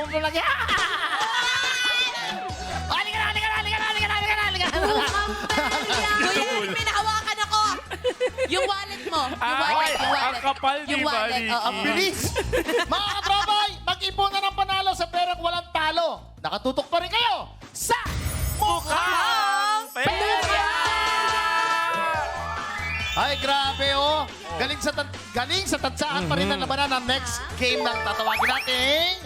mo lagi. Halika na. Kuya, may nahawakan ako. Yung wallet mo. Ay, ang kapal ni Yung wallet. Maliki. Oo. Bilis! Mga katrabay, mag-ipon na ng panalo sa perang walang talo. Nakatutok pa rin kayo sa Mukhang Pera! Ay, grabe oh. Galing sa tansaan pa rin ang labanan ng next game na tatawagin natin.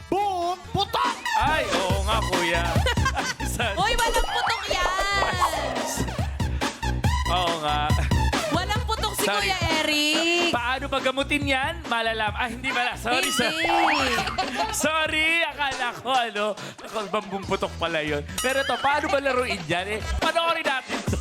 Boom! Putok! Ay, oo nga, kuya. Uy, walang putok yan. Oo nga. Walang putok si Sorry. Kuya Eric. Paano pagamutin yan? Malalam. Ah, hindi pala. Sorry, sorry. Hindi. Sorry, akala ko bambumputok pala yun. Pero ito, paano ba laruin yan? Panoorin natin to.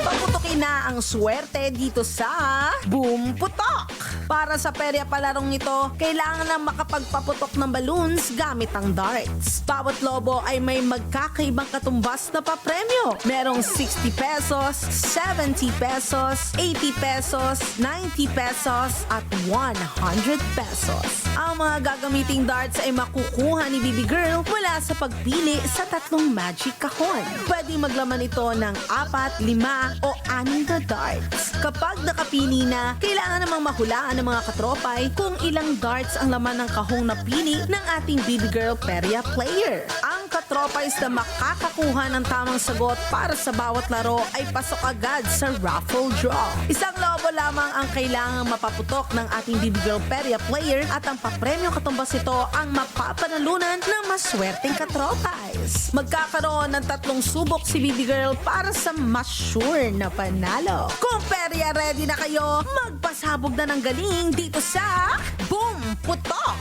Paputukin na ang swerte dito sa Boom Putok. Para sa perya palarong ito, kailangan na makapagpaputok ng balloons gamit ang darts. Bawat lobo ay may magkakaibang katumbas na papremyo. Merong 60 pesos, 70 pesos, 80 pesos, 90 pesos, at 100 pesos. Ang mga gagamiting darts ay makukuha ni Bibi Girl mula sa pagpili sa tatlong magic kahon. Pwede maglaman ito ng 4, 5 o 6 na darts. Kapag nakapili na, kailangan namang mahulaan ng mga katropay kung ilang darts ang laman ng kahong napili ng ating Bibi Girl Perya player. Ang katropays na makakakuha ng tamang sagot para sa bawat laro ay pasok agad sa raffle draw. Isang lobo lamang ang kailangang mapaputok ng ating Bibi Girl Perya player at ang papremyo katumbas ito ang mapapanalunan ng maswerteng katropays. Magkakaroon ng 3 subok si Bibi Girl para sa mas sure na panalo. Kung Perya ready na kayo, magpasabog na ng galing dito sa Boom Putok!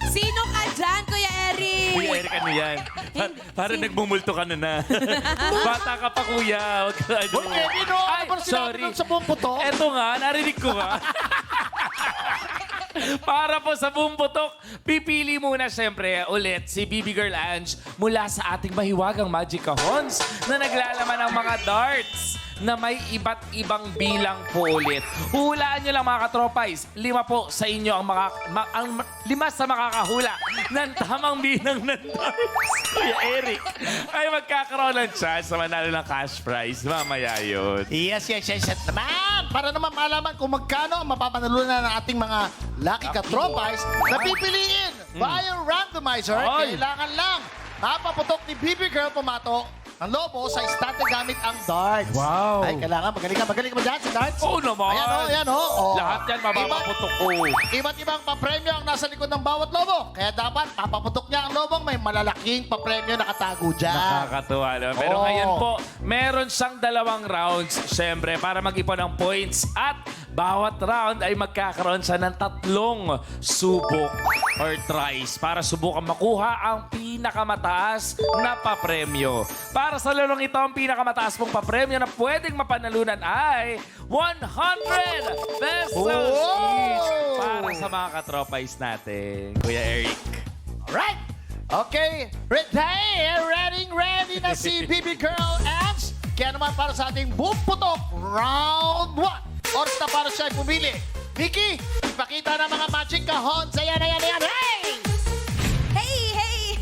Sino ka dyan, Kuya Eric? Kuya Eric, ano yan? Parang nagmumulto ka na. Bata ka pa, kuya. Huwag ka, ano. Huwag Kevin, no? Ano ba sinabi sorry. nun sa buong putok? Eto nga, narinig ko nga. Para po sa buong putok, pipili muna siyempre ulit si Bibi Girl Ange mula sa ating mahiwagang Magic Kahons na naglalaman ng mga darts na may iba't ibang bilang po ulit. Hulaan nyo lang mga katropais. 5 po sa inyo ang, 5 sa makakahula ng tamang bilang ng darts. Kuya Eric, ay magkakaroon ng chance na manalo ng cash prize. Mamaya yun. Yes naman! Para naman malaman kung magkano ang mapapanalunan ng ating mga lucky katropais na pipiliin via randomizer. Ay. Kailangan lang mapaputok ni Bibi Girl pumato ang lobo sa estante gamit ang darts. Wow. Ay, kailangan. Magaling ka ba dyan sa darts? Oo naman. Ayan o. Lahat yan mapapaputok ko. Iba't ibang papremyo ang nasa likod ng bawat lobo. Kaya dapat papaputok niya ang lobong may malalaking papremyo nakatago dyan. Nakakatuwa, no? Pero Oo. ngayon po, meron siyang 2 rounds, syempre, para mag-ipon ng points. At bawat round ay magkakaroon siya ng 3 subok or tries para subukan makuha ang pinakamataas na papremyo. Para sa larong ito, ang pinakamataas mong papremyo na pwedeng mapanalunan ay 100 pesos each para sa mga katropais natin. Kuya Eric. Alright. Okay. Ready na si Bibi Girl Ange. Kaya naman para sa ating buputok, round 1. Oras na para siya ay pumili. Vicky, ipakita na mga magic kahon. Ayan. Hey! Hey!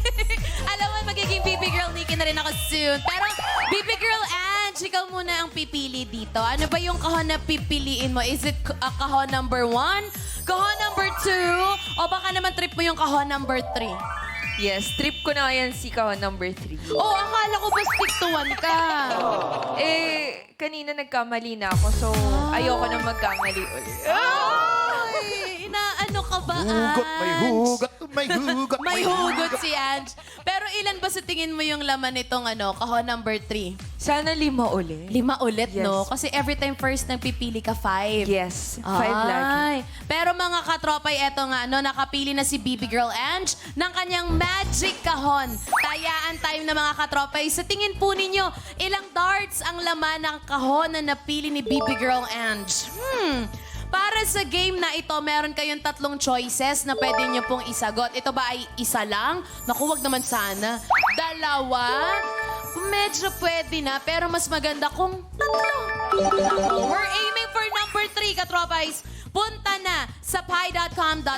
Alam mo, magiging Bibi Girl Nikki na rin ako soon. Pero, Bibi Girl Ange, ikaw muna ang pipili dito. Ano ba yung kahon na pipiliin mo? Is it kahon number 1? Kahon number 2? O baka naman trip mo yung kahon number 3? Yes, trip ko na yan si kahon number 3. Oh, akala ko ba stick to 1 ka? Kanina nagkamali na ako, so ayoko na magkamali ulit. Ay, inaano ka ba, Ange? May hugot si Ange. Pero ilan ba sa tingin mo yung laman nitong kahon number 3? Sana 5 ulit. 5 ulit, Yes. no? Kasi every time first nagpipili ka 5. Yes, 5 lagi. Ay, pero mga katropay, eto nga, nakapili na si Bibi Girl Ange ng kanyang magic kahon. Tayaan time na mga katropay. Sa tingin po ninyo, ilang darts ang laman ng kahon na napili ni Bibi Girl Ange? Para sa game na ito, meron kayong 3 choices na pwede nyo pong isagot. Ito ba ay isa lang? Naku, wag naman sana. 2? Medyo pwede na, pero mas maganda kung 3. We're aiming for number 3, katropays. punta na sa pie.com.ph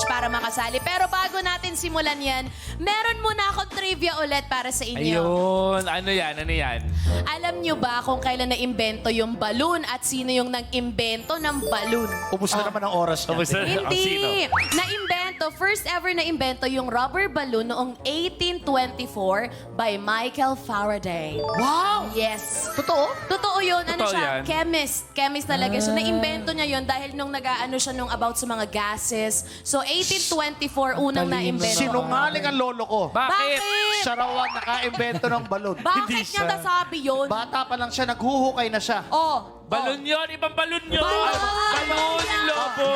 para makasali. Pero bago natin simulan yan, meron muna akong trivia ulit para sa inyo. Ayun. Ano yan? Ano yan? Alam nyo ba kung kailan na-imbento yung balloon at sino yung nag-imbento ng balloon? Ubus na naman ang oras natin. Tapos ang sino? Hindi. Na-imbento, first ever na-imbento yung rubber balloon noong 1824 by Michael Faraday. Wow! Yes. Totoo? Totoo yun. Ano Totoo siya? yan? Chemist. Chemist talaga. So, na-imbento niya yun dahil nung nag-ano siya nung about sa mga gases. So, 1824, unang na-imbento. Sinungaling ang lolo ko. Bakit? Siya raw ang naka-imbento ng balon. Bakit Hindi niya siya. nasabi yun? Bata pa lang siya, naghuhukay na siya. Oh. Balon yun. Ibang balon yun. Balon! Balon, lobo.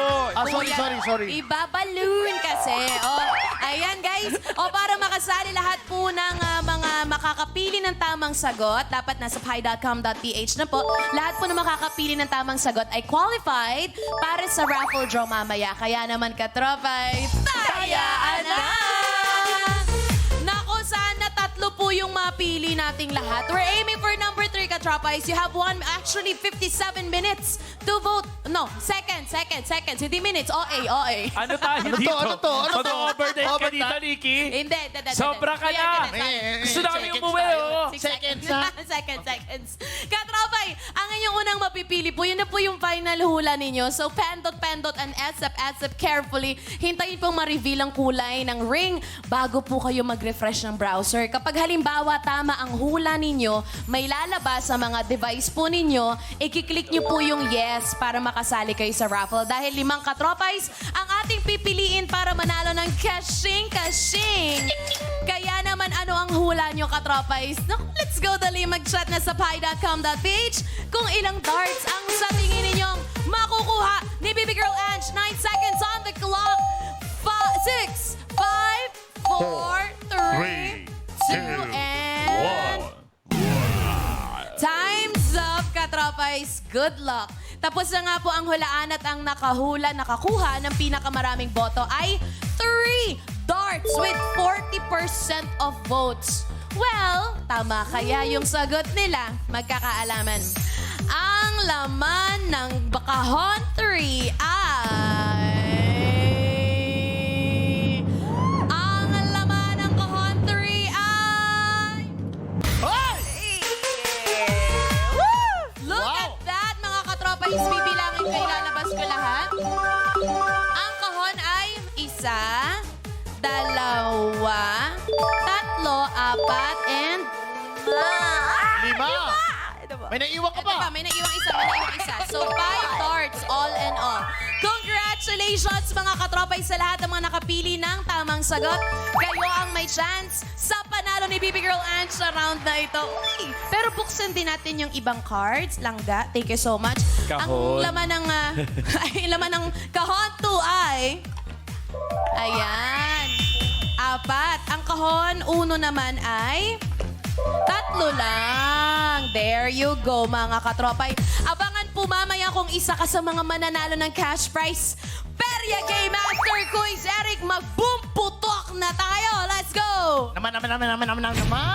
Sorry. Iba balloon kasi. Oh, ayan guys. O para makasali lahat po ng mga makakapili ng tamang sagot, dapat nasa pie.com.ph na po. Lahat po ng makakapili ng tamang sagot ay qualified para sa raffle draw mamaya. Kaya naman katropay, tayaan na! Nako, sana tatlo po yung mapili nating lahat. We're aiming for number 3, katropay. You have actually 57 minutes to vote. No, seconds. Hindi minutes. OA. Ano tayo Ano to? dito? Ano to? Ano to? Mag-overtime ka Overtime? dito, Nikki? Hindi. Sobra ka na. Gusto namin umuwi, oh. Seconds na. Seconds. Katropay, ang inyong unang mapipili po, yun na po yung final hula ninyo. So, pendot and ASAP carefully. Hintayin pong ma-reveal ang kulay ng ring bago po kayo mag-refresh ng browser. Kapag halimbawa tama ang hula ninyo, may lalabas sa mga device po ninyo, ikiklik nyo po yung yes para makasali kayo sa raffle. Dahil 5 katropais ang ating pipiliin para manalo ng kashing. Kaya naman ano ang hula nyo, katropais? Naku, let's go dali mag-chat na sa pie.com.ph kung ilang darts ang sa tingin ninyong makukuha ni Baby Girl Ange. 9 seconds on the clock. 6, 5, 4, 3, 2, and... Time's up, katropais. Good luck. Tapos na nga po ang hulaan at ang nakakuha ng pinakamaraming boto ay 3 darts with 40% of votes. Well, tama kaya yung sagot nila, magkakaalaman. Ang laman ng kahon 3 ay... Ang laman ng kahon 3 ay... Look Wow. at that, mga katropa. Bibilangin ko, ilalabas ko lahat. Ang kahon ay 1, 2, 3, 4, and 5. May naiwan ka Ito pa, pa. may naiwang isa. So, 5 darts all in all. Congratulations mga katropay sa lahat ng mga nakapili ng tamang sagot. Kayo ang may chance sa panalo ni Baby Girl Ange sa round na ito. Uy, pero buksan din natin yung ibang cards. Langga, thank you so much. Kahon. Ang laman ng, laman ng kahon 2 ay... Ayan. 4. Ang kahon 1 naman ay... 3 lang. There you go, mga katropay. Abangan po mamaya kung isa ka sa mga mananalo ng cash prize. Perya Game Master Quiz Eric, mag-boom putok na tayo. Let's go! Naman.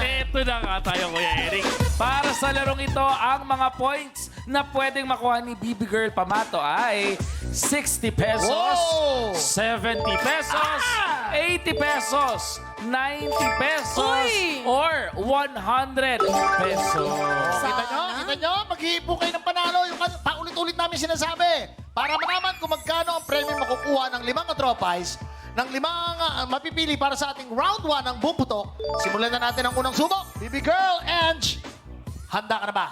Eto na nga tayo, Kuya Eric. Para sa larong ito, ang mga points na pwedeng makuha ni Baby Girl Pamato ay 60 pesos, Wow! 70 pesos, 80 pesos, 90 pesos, Uy! or 100 pesos. Kita nyo? Mag-iipon kayo ng panalo. Yung paulit-ulit namin sinasabi. Para malaman kung magkano ang premium makukuha ng 5 katropais, ng 5 mapipili para sa ating round 1 ng Boom Putok. Simulan na natin ang unang subok. Baby Girl, Ange, handa ka na ba?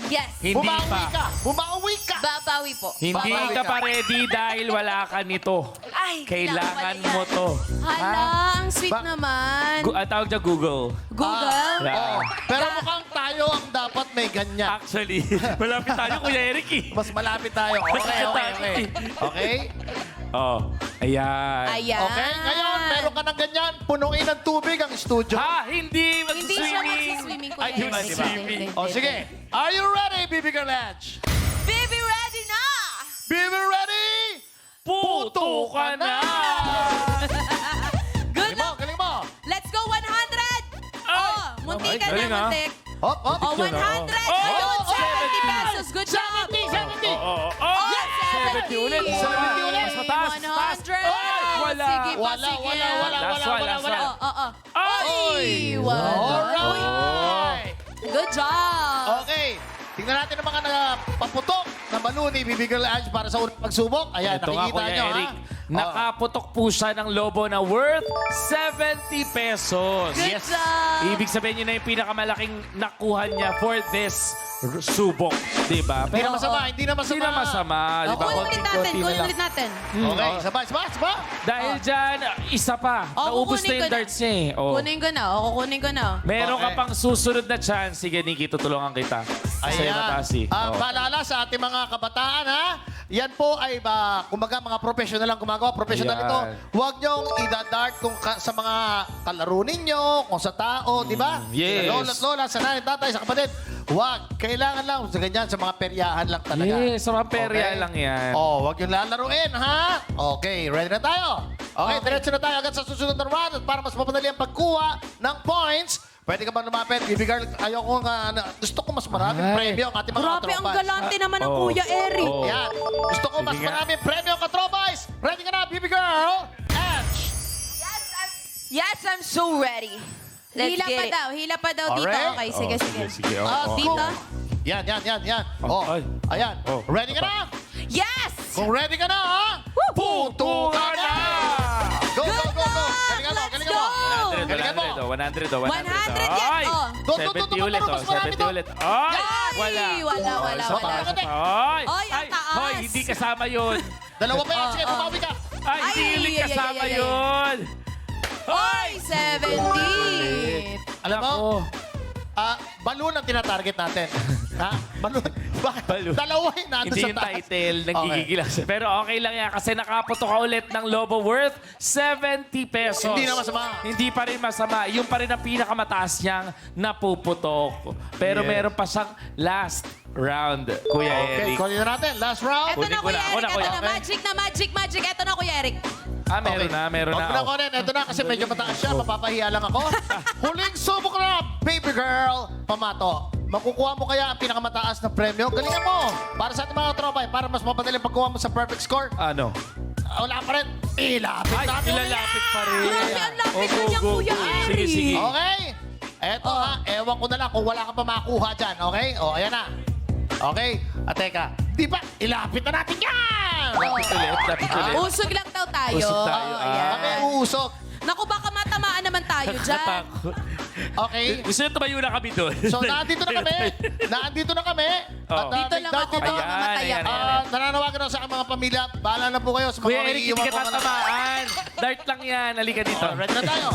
Yes. Hindi pa. Bumawi ka! Babawi po. Hindi Babawi ka ka. pa ready dahil wala ka nito. Ay, Kailangan naku, mo to. Hala, ang sweet Ba- naman. Tawag niya Google. Google? Yeah. Pero mukhang tayo ang dapat may ganyan. Actually, malapit tayo, Kuya Eric eh. Mas malapit tayo. Okay? Oh, ayan. Ayan. Okay, ngayon, meron ka ng ganyan. Punuin ng tubig ang studio. Ha? Hindi Hindi siya mag-swimming. magsiswimming ko. Ay, Yes. di ba, di ba? Hindi. O sige, are you ready, Baby Girl Ange? Baby, ready na! Baby ready? Puto ka na! Good luck! Galing mo. Let's go, 100! Oh, muntik ka galing, na, ah. muntik. Hop, hop. Oh, 100! Oh, Ayun, 70 oh, pesos. Good job! 70. Oh, oh, Oh, yes! 70 ulit. 70 ulit. Mas mataas. 100. Wala. Sige pa, Wala, sige. wala, wala, Last one, last one. Oo. Ay! Ay! Wala. Alright! Good job. Okay. Tingnan natin ang mga nakapaputok na balloon ni Bibi Girl Ange para sa unang pagsubok. Ayan, Ito nga, nakikita Kuya nyo, Eric. ha? Nakaputok po siya ng lobo na worth 70 pesos. Good job. Ibig sabihin yun na yung pinakamalaking nakuha niya for this subok. Diba? Hindi na masama, hindi na masama. Hindi na masama. Diba? Kunin ulit natin, Konting-konti na kunin lang. ulit natin. Okay, Oh. sabay. Dahil dyan, isa pa. Naubos na kukunin yung ko na. darts niya eh. Oh. Kunin ko na, kukunin ko na. Meron ka Okay. pang susunod na chance. Sige, Nikki, tutulungan kita. Sa'yo na, Tasi. Oh. Paalala sa ating mga kabataan, ha? Yan po ay, kumbaga, mga professional lang gumagawa. Professional Yan. ito. Huwag niyong idadart sa mga kalaro ninyo, kung sa tao, di ba? yes. Sa lola't lola, sa nanay, tatay, sa kapatid. Huwag. Kailangan lang sa ganyan, sa mga peryahan lang talaga. Yes, sa mga perya Okay? lang yan. Oh, huwag yung lalaruin, ha? Okay, ready na tayo? Okay, diretso na tayo agad sa susunod na round. At para mas mapadali ang pagkuha ng points, pwede ka ba lumapit? Bibi Girl, ayoko gusto ko mas maraming Ay. premyo ang ating mga Grabe, ang katropas. galante naman ng Oh. Kuya Eric. Oh. Yan. Gusto ko mas Sige nga. maraming premyo ang katropas. Ready ka na, Bibi Girl? Ange. Yes, I'm so ready. Let's Hila get pa it. daw, hila pa daw dito. Alright. Okay, sige, sige. Sige, oh. Ah, Dito. Yan. Oh, Oh, ay. ayan. Oh. Ready ka na? Yes! Kung ready ka na, ha? Puto ka na! Go, go, go, go! Galingan mo, Let's galingan mo! go! 100, Galingan mo! 100. 100 yan, Ay! oh. 70 ulit, oh. mas marami 70 to. ulit. Ay! Ay! Wala. Wala. Isa pa, Wala. isa pa. Ay! Ay, ang taas. Hoy, hindi kasama yun. Dalawa pa yan. Oh, Sige, oh. bumawi ka. Ay, hindi Ay, ulit ay, kasama ay, ay, ay. yun. Ay, 70. Alam mo, Nako. balloon ang tinatarget natin. Ha? Balloon. Bakit? Balloon. Dalawa yung nandun Hindi sa yung taas. title, nagigigil ako siya. Pero okay lang yan kasi nakaputo ka ulit ng Lobo worth 70 pesos. Hindi na masama. Hindi pa rin masama. Yung pa rin ang pinakamataas niyang napuputok. Pero Yes. meron pa siyang last round, Kuya Okay, Eric. kunin na natin. Last round. Eto na, Kunin ko Kuya na, ako Eric. na, Eto Kuya. na. Okay. Magic. Eto na, Kuya Eric. Meron na. Huwag mo na kunin. Ito na kasi medyo mataas siya. Mapapahiya lang ako. Huling subok na, baby girl. Pamato. Makukuha mo kaya ang pinakamataas na premyo? Galingan mo. Para sa ating mga tropa, para mas mapadali ang pagkuha mo sa perfect score. Ano? Wala pa rin. Ilapit Ay, natin. ilalapit pa rin. Grabe, ang lapit Oh, na niya, go, go, Kuya go. Eric. Sige, sige. Okay. Eto ha, ewan ko na lang kung wala ka pa makuha dyan, okay? O, ayan na. Okay? At teka, di ba, ilapit na natin yan! Lapit ulit. Usog lang daw tayo. Usog tayo, Oh, ayan. Kami uusok. Naku, baka matamaan naman tayo dyan. Natakot. Okay? Gusto nyo tumayo na kami doon. So, nandito na kami. Nandito na kami. Oh. Dito lang ako, dito. baka mamatay Ayan, ako. ayan. Nananawagan ako sa aking mga pamilya. Bahala na po kayo sa mga Kuya Eric, hindi iiwan ka ko. tatamaan. Dart lang yan. Halika dito. Ready na tayo.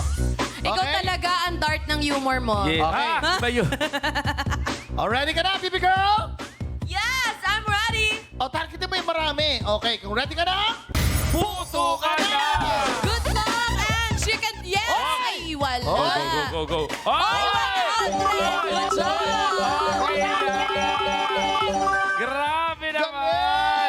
Ikaw talaga ang dart ng humor mo. Yeah. Okay. Ba yun? Ready ka na, baby girl? Yes, I'm ready. O, targetin mo yung marami. Okay, kung ready ka na, Puto ka na! Good luck, and you can... Yes! Ay, wala. Go, go. Ay, 100! Good job! Grabe naman!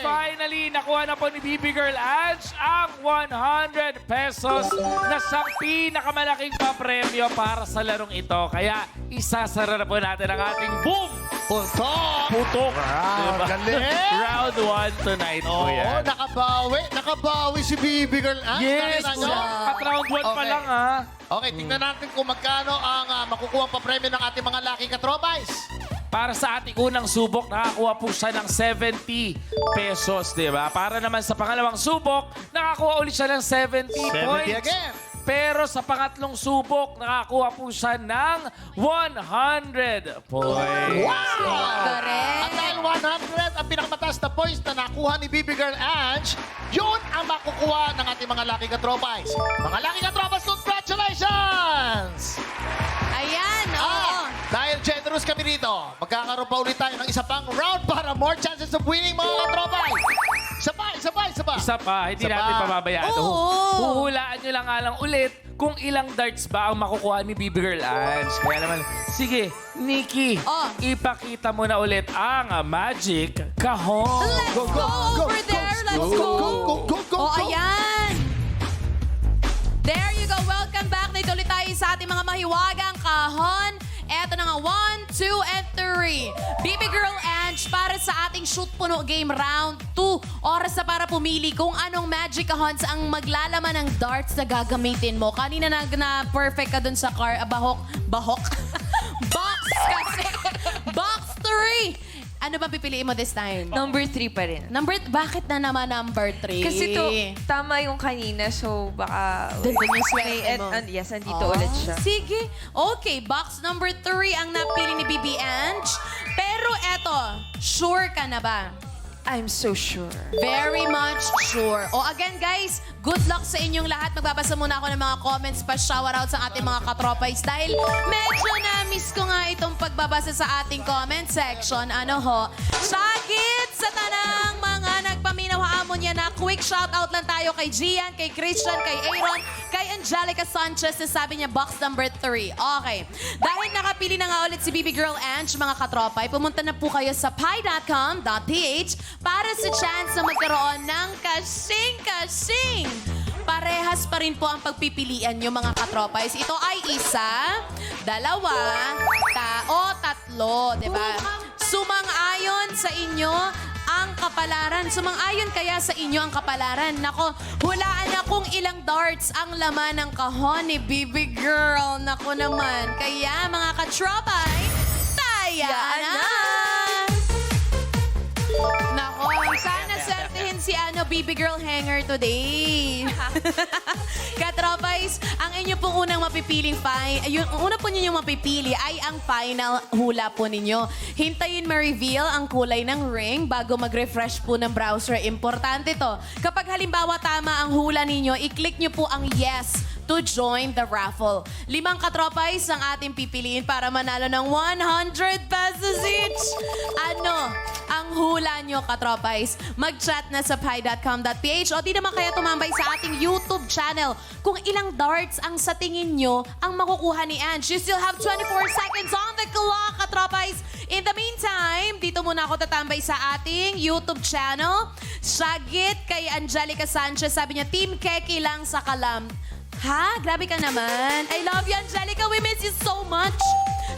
Finally, nakuha na po ni BB Girl Ange ang 100 pesos na siyang pinakamalaking papremyo para sa larong ito. Kaya isasara na po natin ang ating boom! Putok! Putok! Wow, galing! Round 1 tonight po Oo, yan. nakabawi si baby girl. Yes! Nakita nyo? At round 1 pa Okay. lang ha. Okay, tingnan natin kung magkano ang makukuha pa premyo ng ating mga lucky katrobais. Para sa ating unang subok, nakakuha po siya ng 70 pesos, di ba? Para naman sa pangalawang subok, nakakuha ulit siya ng 70 points. again. Pero sa pangatlong subok, nakakuha po siya ng 100 points. Wow! Correct. At dahil 100 ang pinakamataas na points na nakuha ni Baby Girl Ange, yun ang makukuha ng ating mga lucky katrobais. Mga lucky katrobais, congratulations! Ayan, oo. Dahil generous kami rito, magkakaroon pa ulit tayo ng isa pang round para more chances of winning mga katrobais. Isa pa. Isa pa, hindi Isa natin pa. pababayaan. Oo. Huhulaan nyo lang nga lang ulit kung ilang darts ba ang makukuha ni Baby Girl Ange. Kaya naman, sige, Nikki, Oh. ipakita mo na ulit ang magic kahon. Let's go, over there. Let's go. Go. Oh, ayan. There you go. Welcome back. Dito ulit tayo sa ating mga mahiwagang kahon. Eto na nga, 1, 2, and 3. Baby Girl Ange, para sa ating shoot puno game round 2. Oras na para pumili kung anong magic kahons ang maglalaman ng darts na gagamitin mo. Kanina na-perfect ka dun sa bahok? Box kasi. Box 3. Ano ba pipiliin mo this time? Number 3 pa rin. Bakit na naman number 3? Kasi tama yung kanina, so baka... Doon yung swerte mo. Yes, andito ulit siya. Sige. Okay, box number 3 ang napili ni Bibi Ange. Pero eto, sure ka na ba? I'm so sure. Very much sure. O again guys, good luck sa inyong lahat. Magbabasa muna ako ng mga comments pa shoutout sa ating mga katropais dahil medyo na-miss ko nga itong pagbabasa sa ating comment section. Ano ho? Sagit sa tanang mga nagpaminaw haamon niya na quick shoutout lang tayo kay Gian, kay Christian, kay Aaron, kay Angelica Sanchez na sabi niya box number 3. Okay. Dahil nakapili na nga ulit si Bibi Girl Ange, mga katropay, pumunta na po kayo sa pi.com.ph para sa chance na magkaroon ng kasing-kasing. Parehas pa rin po ang pagpipilian nyo, mga katropais. Ito ay 1, 2, o 3, di ba? Sumang-ayon sa inyo ang kapalaran. Sumang-ayon kaya sa inyo ang kapalaran. Nako, hulaan na kung ilang darts ang laman ng kahon ni Bibi Girl. Nako naman. Kaya, mga katropay, taya na! Nako, sana swertihin si Bibi Girl Hanger today. Katropais, ang inyo pong unang mapipiling yung una po ninyong mapipili ay ang final hula po ninyo. Hintayin ma-reveal ang kulay ng ring bago mag-refresh po ng browser. Importante to. Kapag halimbawa tama ang hula ninyo, i-click nyo po ang yes to join the raffle. 5 katropais ang ating pipiliin para manalo ng 100 pesos each. Ano ang hula nyo, katropais? Mag-chat na sa pi.com.ph o di naman kaya tumambay sa ating YouTube channel kung ilang darts ang sa tingin nyo ang makukuha ni Ange. You still have 24 seconds on the clock, katropais. In the meantime, dito muna ako tatambay sa ating YouTube channel. Sagit kay Angelica Sanchez. Sabi niya, Team Keki lang sa kalam. Ha? Grabe ka naman. I love you, Angelica. We miss you so much.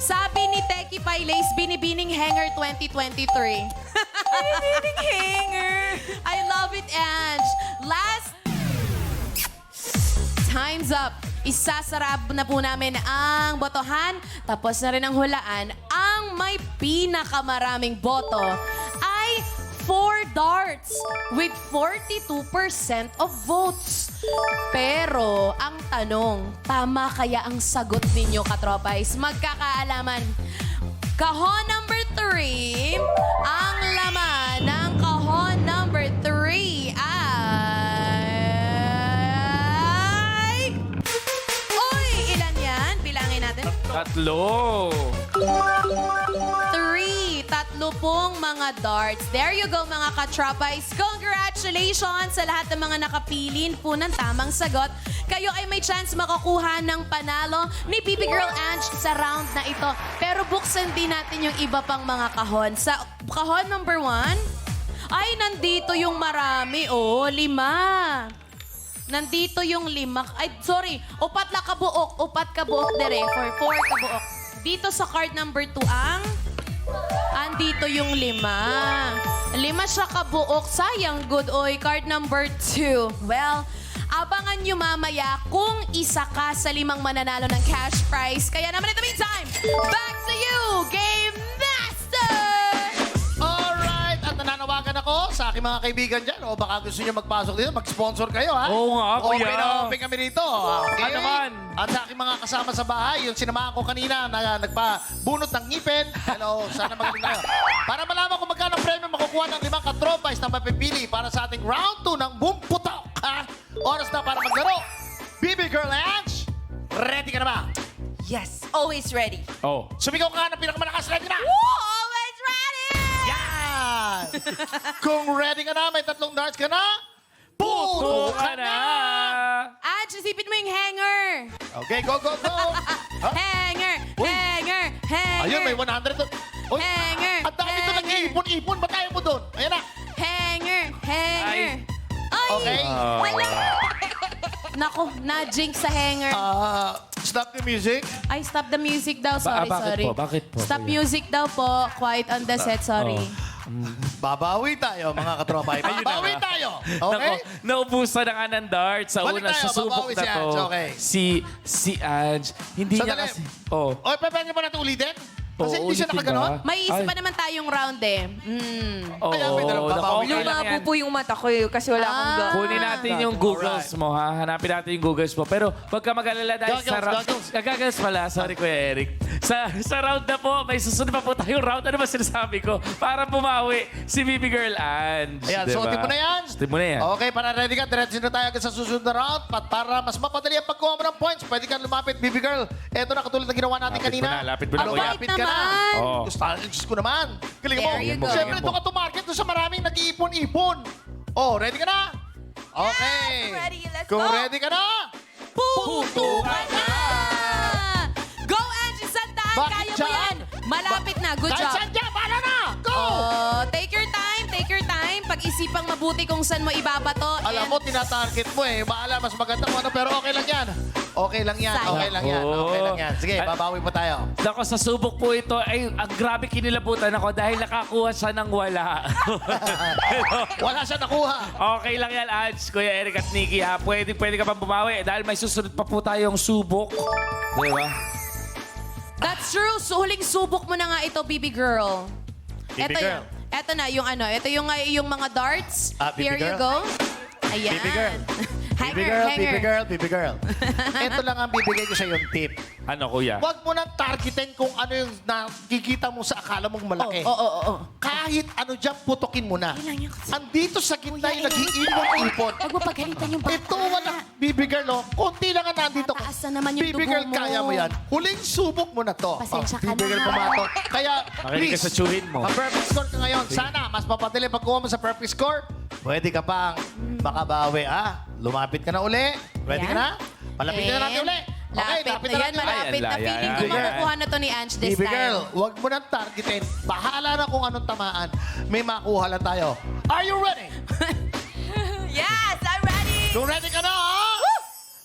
Sabi ni Teki Pailays, Binibining Hanger 2023. Binibining Hanger. I love it, Ange. Last time's up. Isasarap na po namin ang botohan. Tapos na rin ang hulaan. Ang may pinakamaraming boto ay 4 darts with 42% of votes. Pero, ang tanong, tama kaya ang sagot ninyo, katropais? Magkakaalaman. Kahon number 3, ang laman ng kahon number 3 ay... Uy! Ilan yan? Bilangin natin. 3. 3 pong mga darts. There you go, mga katropais. Congratulations sa lahat ng mga nakapilin po ng tamang sagot. Kayo ay may chance makakuha ng panalo ni Bibi Girl Ange sa round na ito. Pero buksan din natin yung iba pang mga kahon. Sa kahon number 1, ay nandito yung marami. 5. Nandito yung 5. Ay, sorry. 4 kabuok. 4 kabuok dere. 4 kabuok. Dito sa card number 2 ang... Andito yung 5. 5 siya kabuok. Sayang, good oy. Card number 2. Well, abangan nyo mamaya kung isa ka sa 5 mananalo ng cash prize. Kaya naman in the meantime, back to you, Game Master! Alright, at nananawagan ako sa aking mga kaibigan dyan. O baka gusto nyo magpasok dito, mag-sponsor kayo, ha? Oo nga, kuya. Open na open kami dito. Okay? Ano naman? At sa aking mga kasama sa bahay, yung sinamahan ko kanina na nagpabunot ng ngipin. Hello, sana magaling kayo. Para malaman kung magkano premyo makukuha ng 5 katropais na mapipili para sa ating round 2 ng Boom Putok, ha? Oras na para maglaro. Bibi Girl Ange, ready ka na ba? Yes, always ready. Oh. Sumigaw ka nga ng pinakamalakas. Ready na? Always ready! Yan! Kung ready ka na, may 3 darts ka na, Puto puto ka na! Ange, isipin mo yung hanger. Okay, go, go, go! Ha? Hanger! Uy. Hanger! Hanger! Ayun, may 100 to. Uy, Hanger! ang dami to Hanger. nag-iipon-ipon. Ba't tayo mo doon? Ayan na. Hanger! Hanger! Ay! Okay. Wala! Nako, na-jinx sa hanger. Stop the music. Ay, stop the music daw. Sorry, bakit sorry. po? Bakit po, Stop kuya? music daw po. Quiet on the set, sorry. Babawi tayo, mga katropa. Ayun na Babawi nga. tayo. Nako, Okay? naubusan na nga ng darts. Sa Balik una, tayo, susubok babawi na si to. Ange, okay. Si Ange, hindi niya Sandali. kasi... Oh. O, pwede ba natin ulitin? Kasi Oo, hindi siya ulitin nakaganon. ba? May isa Ay. pa naman tayong round eh. Oo, Kaya may dalawang nako, babawi. okay lang yan. Lumabo po yung mata ko eh, kasi wala akong ga. Kunin natin yung Googles mo, ha? Hanapin natin yung Googles mo. Pero wag ka mag-alala dahil sa Goggles. Goggles pala. Sorry, Kuya Eric. Sa round na po, may susunod pa po tayong round. Ano ba sinasabi ko? Para bumawi si Baby Girl Ange. Ayan, diba? suotin mo na yan. Suotin mo na yan. Okay, para ready ka, diretso na tayo agad sa susunod na round. Para mas mapadali ang pagkuha mo ng points, pwede ka lumapit, baby girl. Ito na katulad na ginawa natin Lapit mo kanina. na, lapit mo na, kuya. Lumapit ka na. Naman. Oo. Diyos ko naman. Galing mo. There you go. Siyempre, ito ka to market doon sa maraming nag-iipon-ipon. Oh, ready ka na? Okay. Yes, ready. Let's Kung go. ready ka na, Puto ka na! Go, Angie! Sandaan! Bakit Kaya mo dyan? yan! Malapit na. Good kahit job. saan dyan, para na! Go! Oh, take your time. Take your time. Pag-isipang mabuti kung saan mo ibabato. Alam mo, tinatarget mo eh. Baala, mas maganda mo ano, pero okay lang yan. Okay lang yan, Sayang. okay lang yan, okay lang yan. Sige, babawi pa tayo. Nako, sa subok po ito, ay, ang grabe kinilabutan ako dahil nakakuha siya ng wala. Wala siya nakuha. Okay lang yan, Ange, Kuya Eric at Nikki, ha? Pwede ka pang bumawi dahil may susunod pa po tayong subok. Di ba? That's true. So, huling subok mo na nga ito, baby girl. Baby Ito girl. yun. Ito na, yung ano. Ito yung mga darts. Ah, baby Here you girl. go. Ayan. Baby girl. Hanger, Baby girl, hanger. baby girl, baby girl. Ito lang ang bibigay ko sa yung tip. Ano, Kuya? Huwag mo nang targetin kung ano yung nakikita mo sa akala mong malaki. Oo. Kahit ano dyan, putukin mo na. Kailangan kasi. Andito sa gitna Kuya, yung nag-iipon-ipon. Huwag mo pagalitan yung bata. Ito wala. Baby girl, oh. Konti lang ang nandito. Tataas na naman yung Baby dugo girl, mo. kaya mo yan. Huling subok mo na to. Pasensya ka Baby na. girl, pumato. Kaya, Makinig ka sa chewin mo. Ma-perfect score ka ngayon. Sana, mas mapadali pagkuha mo sa perfect score. Pwede ka pang makabawi, ah. Lumapit ka na uli. Ready ka Yan. na? Palapitin na natin uli. Okay, Lapit na yan, natin. malapit na. Ayan, Feeling ko ayan. makukuha na to ni Ange this Baby time. girl, huwag mo nang targetin. Bahala na kung anong tamaan. May makuha lang tayo. Are you ready? Yes, I'm ready. Kung ready ka na, ah?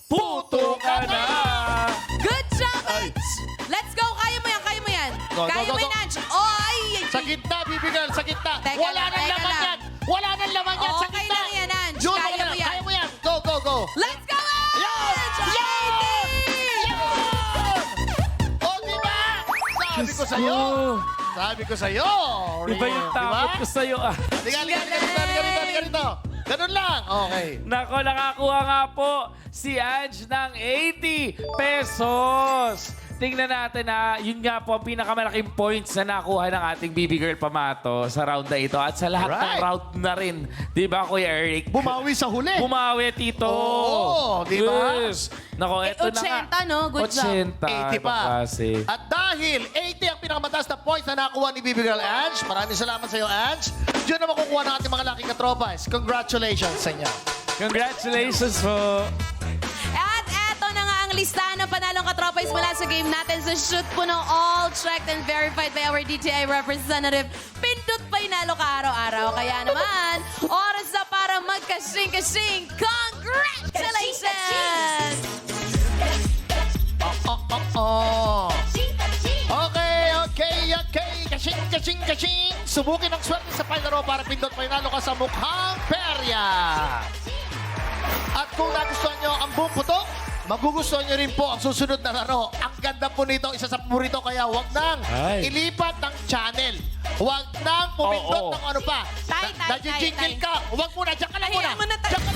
Puto ka na! Good job, Ange! Let's go! Kaya mo yan, kaya mo yan. Go, Kaya go, mo go, yan, go. Ange. Oh, ay! Sa gitna, baby girl, sa gitna. Teka Wala lang, nang teka laman lang. yan. Wala nang laman yan sa Okay gitna. lang yan, Ange. Yun, Kaya wala mo na. yan. Kaya mo yan. Go, go, go. Let's go, Ange! Oh, di ba? Sabi ko sa'yo. Sabi ko sa'yo. Iba yung Di ba? takot ko sa'yo, ah. Halika rito. Ganun lang. Okay. Nako, nakakuha nga po si Ange ng 80 pesos. Tingnan natin na yun nga po ang pinakamalaking points na nakuha ng ating baby girl pamato sa round na ito at sa lahat ng Right. round na rin. Di ba, Kuya Eric? Bumawi sa huli. Bumawi, Tito. Oo, di ba? Yes. Nako, eto na nga. 80, no? Good job. 80 80 pa. Kasi. At dahil 80 ang pinakamataas na points na nakuha ni Baby Girl Ange, maraming salamat sa iyo, Ange. Diyan na makukuha ng ating mga laking katropas. Congratulations sa inyo. Congratulations po. At eto na nga ang listahan ng panalong katropais mula sa game natin sa Shoot Puno. All checked and verified by our DTI representative. Pindot pa inalo ka araw-araw. Kaya naman, oras na para magkasing-kasing. Congratulations! Okay. Kaching. Subukin ang swerte sa final row para pindot panalo ka sa mukhang perya. At kung nagustuhan nyo ang buong putok, magugustuhan nyo rin po ang susunod na laro. Ang ganda po nito, isa sa paborito, kaya huwag nang Ay. ilipat ng channel. Huwag nang pumindot Oo. ng ano pa. Tay. Nag-jingle ka. Huwag muna, diyan ka lang Ayan muna. mo na, tay. Diyan ka